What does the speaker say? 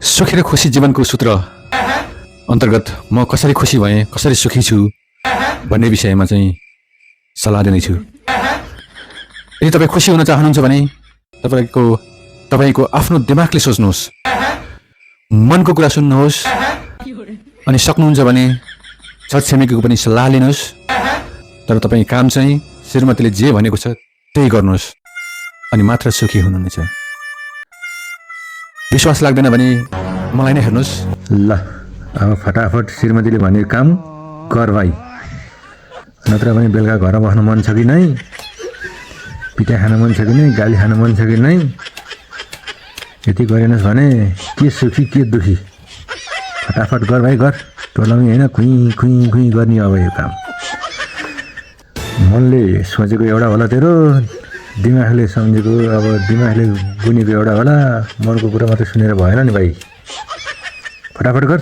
सुखी र खुसी जीवनको सूत्र अन्तर्गत म कसरी खुसी भएँ, कसरी सुखी छु भन्ने विषयमा चाहिँ सल्लाह दिनेछु। यदि तपाईँ खुसी हुन चाहनुहुन्छ भने तपाईको आफ्नो दिमागले सोच्नुहोस्, मनको कुरा सुन्नुहोस्, अनि सक्नुहुन्छ भने छरछिमेकीको पनि सल्लाह लिनुहोस्। तर तपाईँ काम चाहिँ श्रीमतीले जे भनेको छ त्यही गर्नुहोस् अनि मात्र सुखी हुनुहुनेछ। विश्वास लाग्दैन भने मलाई नै हेर्नुहोस्। ल अब फटाफट श्रीमतीले भनेको काम गर भाइ, नत्र भने बेलुका घर बस्न मन छ कि नै, पिटा खान मन छ कि नै, गाली खान मन छ कि नै, यति गरेनस् भने के सुखी के दुखी। फटाफट गर भाइ गर, टोलाउने होइन खुइ खुइ खुइ गर्ने अब यो काम। मनले सोचेको एउटा होला तेरो, दिमागले सम्झेको अब दिमागले बुनेको एउटा होला, मनको कुरा मात्रै सुनेर भएन नि भाइ। फटाफट गर।